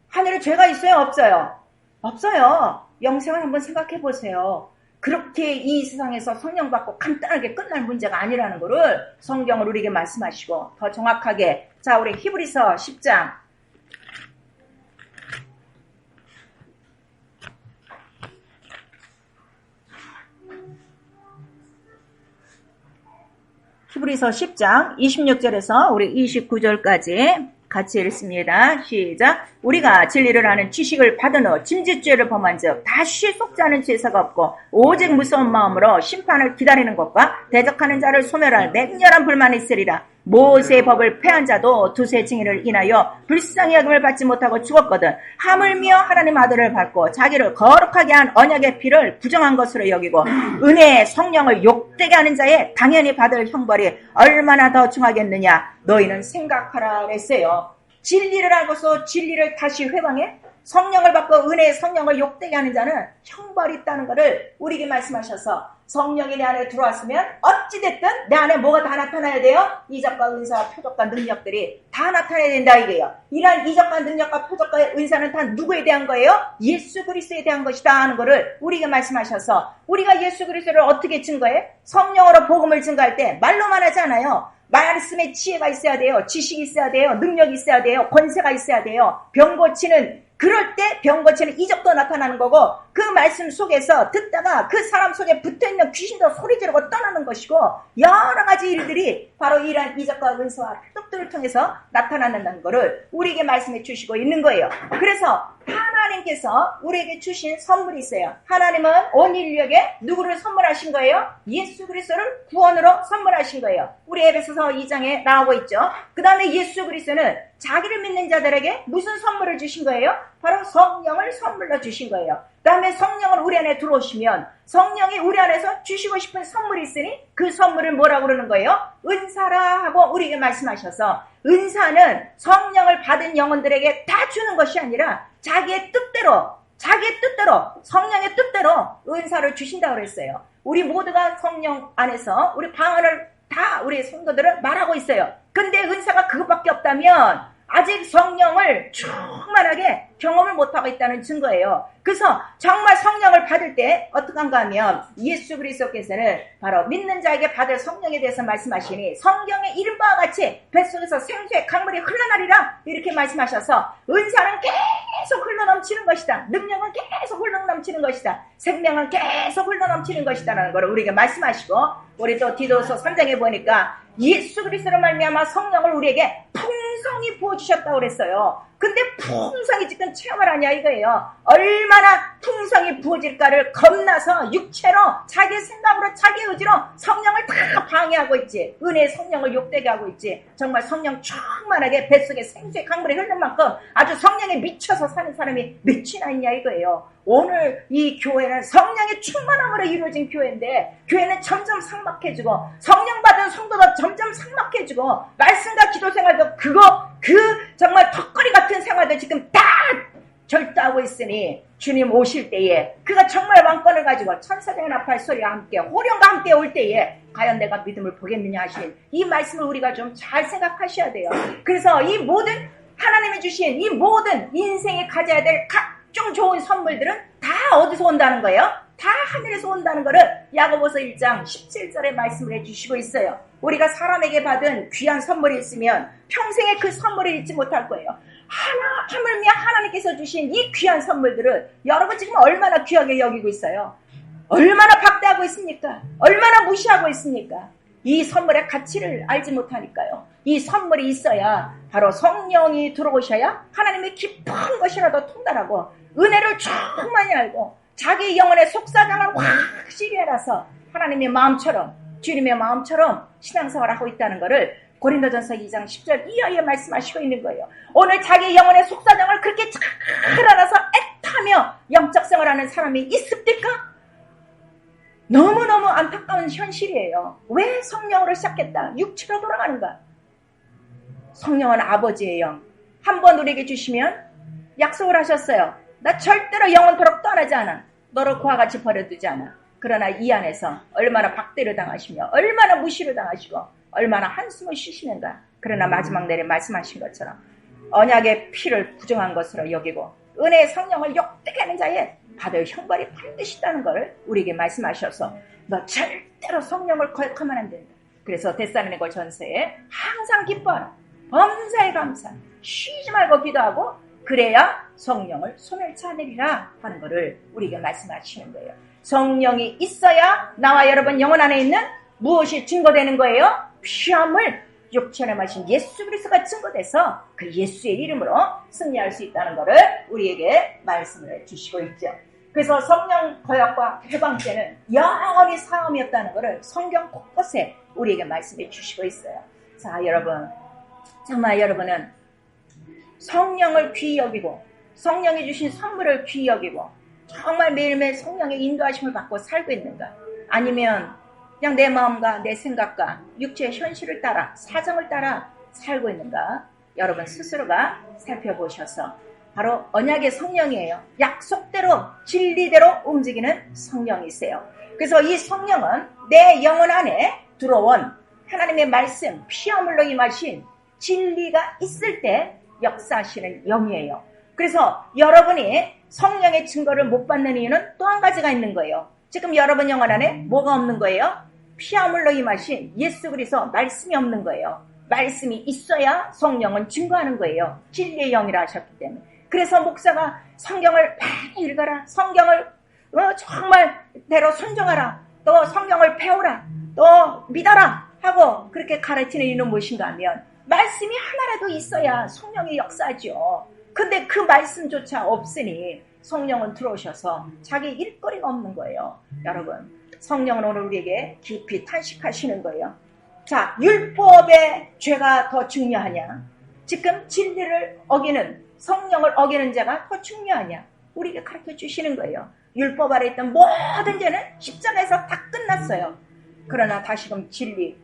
하늘에 죄가 있어요? 없어요? 없어요. 영생을 한번 생각해 보세요. 그렇게 이 세상에서 성령 받고 간단하게 끝날 문제가 아니라는 거를 성경을 우리에게 말씀하시고 더 정확하게 자 우리 히브리서 10장 히브리서 10장 26절에서 우리 29절까지 같이 읽습니다. 시작. 우리가 진리를 아는 지식을 받은 후 짐짓죄를 범한 즉 다시 속지 않은 제사가 없고 오직 무서운 마음으로 심판을 기다리는 것과 대적하는 자를 소멸할 맹렬한 불만이 있으리라. 모세의 법을 폐한 자도 두세 증인을 인하여 불쌍히 여김을 받지 못하고 죽었거든 하물며 하나님 아들을 받고 자기를 거룩하게 한 언약의 피를 부정한 것으로 여기고 은혜의 성령을 욕되게 하는 자의 당연히 받을 형벌이 얼마나 더 중하겠느냐 너희는 생각하라 그랬어요. 진리를 알고서 진리를 다시 회방해 성령을 받고 은혜의 성령을 욕되게 하는 자는 형벌이 있다는 것을 우리에게 말씀하셔서 성령이 내 안에 들어왔으면 어찌됐든 내 안에 뭐가 다 나타나야 돼요? 이적과 은사와 표적과 능력들이 다 나타나야 된다 이게요. 이러한 이적과 능력과 표적과 은사는 다 누구에 대한 거예요? 예수 그리스도에 대한 것이다 하는 것을 우리에게 말씀하셔서 우리가 예수 그리스도를 어떻게 증거해? 성령으로 복음을 증거할 때 말로만 하지 않아요. 말씀에 지혜가 있어야 돼요. 지식이 있어야 돼요. 능력이 있어야 돼요. 권세가 있어야 돼요. 병 고치는 그럴 때 병 고치는 이적도 나타나는 거고 그 말씀 속에서 듣다가 그 사람 속에 붙어있는 귀신도 소리 지르고 떠나는 것이고 여러 가지 일들이 바로 이러한 이적과 은사와 표적들을 통해서 나타난다는 것을 우리에게 말씀해 주시고 있는 거예요. 그래서 하나님께서 우리에게 주신 선물이 있어요. 하나님은 온 인류에게 누구를 선물하신 거예요? 예수 그리스도를 구원으로 선물하신 거예요. 우리 에베소서 2장에 나오고 있죠. 그 다음에 예수 그리스도는 자기를 믿는 자들에게 무슨 선물을 주신 거예요? 바로 성령을 선물로 주신 거예요. 그 다음에 성령을 우리 안에 들어오시면 성령이 우리 안에서 주시고 싶은 선물이 있으니 그 선물을 뭐라고 그러는 거예요? 은사라 하고 우리에게 말씀하셔서 은사는 성령을 받은 영혼들에게 다 주는 것이 아니라 자기의 뜻대로 성령의 뜻대로 은사를 주신다고 그랬어요. 우리 모두가 성령 안에서 우리 방언을 다 우리 성도들은 말하고 있어요. 근데 은사가 그것밖에 없다면 아직 성령을 충만하게 경험을 못하고 있다는 증거예요. 그래서 정말 성령을 받을 때 어떡한가 하면 예수 그리스도께서는 바로 믿는 자에게 받을 성령에 대해서 말씀하시니 성경의 이름과 같이 뱃속에서 생수의 강물이 흘러나리라 이렇게 말씀하셔서 은사는 계속 흘러넘치는 것이다. 능력은 계속 흘러넘치는 것이다. 생명은 계속 흘러넘치는 것이다 라는 걸 우리에게 말씀하시고 우리 또 디도서 3장에 보니까 예수 그리스도로 말미암아 성령을 우리에게 풍성히 부어주셨다고 그랬어요. 근데 풍성히 지금 체험을 하냐 이거예요. 얼마나 풍성히 부어질까를 겁나서 육체로 자기 생각으로 자기 의지로 성령을 다 방해하고 있지. 은혜의 성령을 욕되게 하고 있지. 정말 성령 충만하게 뱃속에 생수의 강물이 흐르는 만큼 아주 성령에 미쳐서 사는 사람이 몇이나 있냐 이거예요. 오늘 이 교회는 성령의 충만함으로 이루어진 교회인데 교회는 점점 삭막해지고 성령 받은 성도도 점점 삭막해지고 말씀과 기도 생활도 그 정말 턱걸이 같은 생활도 지금 다 절도하고 있으니 주님 오실 때에 그가 정말 왕권을 가지고 천사장의 나팔 소리와 함께 호령과 함께 올 때에 과연 내가 믿음을 보겠느냐 하신 이 말씀을 우리가 좀 잘 생각하셔야 돼요. 그래서 이 모든 하나님이 주신 이 모든 인생에 가져야 될 각종 좋은 선물들은 다 어디서 온다는 거예요? 다 하늘에서 온다는 거를 야고보서 1장 17절에 말씀을 해주시고 있어요. 우리가 사람에게 받은 귀한 선물이 있으면 평생에 그 선물을 잊지 못할 거예요. 하물며 하나님께서 주신 이 귀한 선물들을 여러분 지금 얼마나 귀하게 여기고 있어요? 얼마나 박대하고 있습니까? 얼마나 무시하고 있습니까? 이 선물의 가치를 알지 못하니까요. 이 선물이 있어야 바로 성령이 들어오셔야 하나님의 깊은 것이라도 통달하고 은혜를 충만히 알고 자기 영혼의 속사장을 확실히 알아서 하나님의 마음처럼 주님의 마음처럼 신앙생활을 하고 있다는 것을 고린도전서 2장 10절 이하에 말씀하시고 있는 거예요. 오늘 자기 영혼의 속사정을 그렇게 잘 알아서 애타며 영적 생활하는 사람이 있습니까? 너무너무 안타까운 현실이에요. 왜 성령으로 시작했다? 육체로 돌아가는가? 성령은 아버지의 영. 한번 우리에게 주시면 약속을 하셨어요. 나 절대로 영원토록 떠나지 않아. 너를 그와 같이 버려두지 않아. 그러나 이 안에서 얼마나 박대를 당하시며 얼마나 무시를 당하시고 얼마나 한숨을 쉬시는가. 그러나 마지막 날에 말씀하신 것처럼 언약의 피를 부정한 것으로 여기고 은혜의 성령을 욕되게 하는 자에 받을 형벌이 반드시 있다는 것을 우리에게 말씀하셔서 너 절대로 성령을 거역하면 안 된다. 그래서 데살로니가 전서에 항상 기뻐하라. 범사에 감사. 쉬지 말고 기도하고 그래야 성령을 소멸치 않으리라 하는 것을 우리에게 말씀하시는 거예요. 성령이 있어야 나와 여러분 영혼 안에 있는 무엇이 증거되는 거예요? 피함을 육체에 마신 예수 그리스도가 증거돼서 그 예수의 이름으로 승리할 수 있다는 것을 우리에게 말씀을 해주시고 있죠. 그래서 성령 거역과 해방죄는 영원히 사함이 없다는 것을 성경 곳곳에 우리에게 말씀해 주시고 있어요. 자, 여러분, 정말 여러분은 성령을 귀히 여기고 성령이 주신 선물을 귀히 여기고 정말 매일매일 성령의 인도하심을 받고 살고 있는가? 아니면 그냥 내 마음과 내 생각과 육체의 현실을 따라 사정을 따라 살고 있는가? 여러분 스스로가 살펴보셔서 바로 언약의 성령이에요. 약속대로 진리대로 움직이는 성령이세요. 그래서 이 성령은 내 영혼 안에 들어온 하나님의 말씀 피아물로 임하신 진리가 있을 때 역사하시는 영이에요. 그래서 여러분이 성령의 증거를 못 받는 이유는 또 한 가지가 있는 거예요. 지금 여러분 영혼 안에 뭐가 없는 거예요? 피아물로 임하신 예수 그리스도 말씀이 없는 거예요. 말씀이 있어야 성령은 증거하는 거예요. 진리의 영이라 하셨기 때문에. 그래서 목사가 성경을 많이 읽어라. 성경을 정말대로 순종하라. 또 성경을 배우라. 또 믿어라 하고 그렇게 가르치는 이유는 무엇인가 하면 말씀이 하나라도 있어야 성령이 역사하죠. 근데 그 말씀조차 없으니 성령은 들어오셔서 자기 일거리가 없는 거예요. 여러분, 성령은 오늘 우리에게 깊이 탄식하시는 거예요. 자, 율법의 죄가 더 중요하냐? 지금 진리를 어기는, 성령을 어기는 자가 더 중요하냐? 우리에게 가르쳐 주시는 거예요. 율법 아래 있던 모든 죄는 십자가에서 다 끝났어요. 그러나 다시금 진리,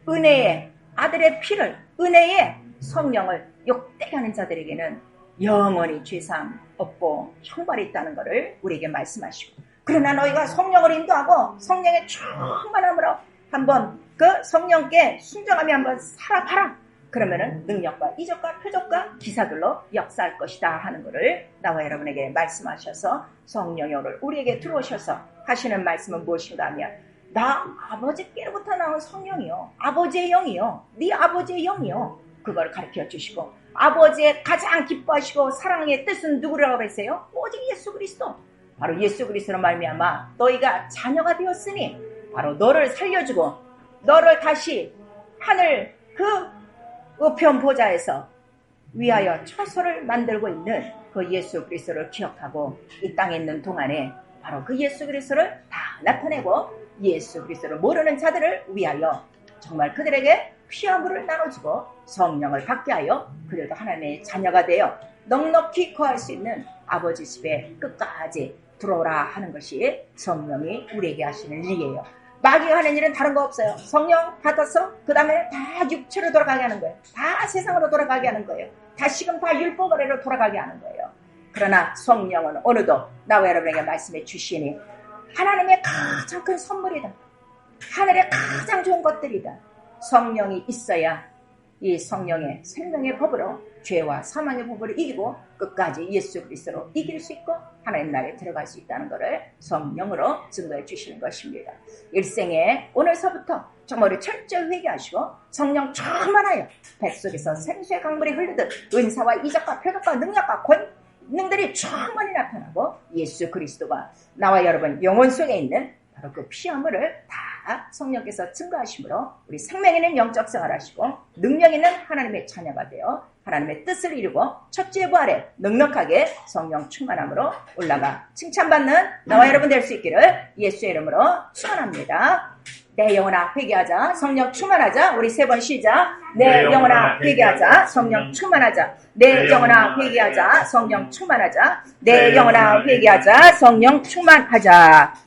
은혜의 아들의 피를, 은혜의 성령을 욕되게 하는 자들에게는 영원히 죄사함 없고 형벌이 있다는 것을 우리에게 말씀하시고, 그러나 너희가 성령을 인도하고 성령의 충만함으로 한번 그 성령께 순종하며 한번 살아봐라. 그러면은 능력과 이적과 표적과 기사들로 역사할 것이다 하는 것을 나와 여러분에게 말씀하셔서 성령이 오늘 우리에게 들어오셔서 하시는 말씀은 무엇인가 하면 나 아버지께로부터 나온 성령이요, 아버지의 영이요, 네 아버지의 영이요, 그걸 가르쳐 주시고, 아버지의 가장 기뻐하시고 사랑의 뜻은 누구라고 했어요? 오직 예수 그리스도. 바로 예수 그리스도로 말미암아 너희가 자녀가 되었으니 바로 너를 살려주고 너를 다시 하늘 그 우편 보좌에서 위하여 처소를 만들고 있는 그 예수 그리스도를 기억하고 이 땅에 있는 동안에 바로 그 예수 그리스도를 다 나타내고 예수 그리스도를 모르는 자들을 위하여 정말 그들에게 피와 물을 나눠주고 성령을 받게 하여 그들도 하나님의 자녀가 되어 넉넉히 거할 수 있는 아버지 집에 끝까지 들어오라 하는 것이 성령이 우리에게 하시는 일이에요. 마귀가 하는 일은 다른 거 없어요. 성령 받아서 그 다음에 다 육체로 돌아가게 하는 거예요. 다 세상으로 돌아가게 하는 거예요. 다시금 다 율법 아래로 돌아가게 하는 거예요. 그러나 성령은 오늘도 나와 여러분에게 말씀해 주시니 하나님의 가장 큰 선물이다. 하늘의 가장 좋은 것들이다. 성령이 있어야 이 성령의 생명의 법으로 죄와 사망의 법을 이기고 끝까지 예수 그리스도로 이길 수 있고 하나님 나라에 들어갈 수 있다는 것을 성령으로 증거해 주시는 것입니다. 일생에 오늘서부터 정말 우리 철저히 회개하시고 성령 충만하여 뱃속에서 생수의 강물이 흐르듯 은사와 이적과 표적과 능력과 권능들이 충만히 나타나고 예수 그리스도가 나와 여러분 영혼 속에 있는 바로 그 피조물을 다 성령께서 증거하심으로 우리 생명 있는 영적 생활을 하시고 능력 있는 하나님의 자녀가 되어 하나님의 뜻을 이루고 첫째 부활에 넉넉하게 성령 충만함으로 올라가 칭찬받는 나와 여러분 될 수 있기를 예수의 이름으로 축원합니다. 내 영혼아 회개하자. 성령 충만하자. 우리 세 번 시작. 내 영혼아 회개하자. 성령 충만하자. 내 영혼아 회개하자. 성령 충만하자. 내 영혼아 회개하자. 성령 충만하자.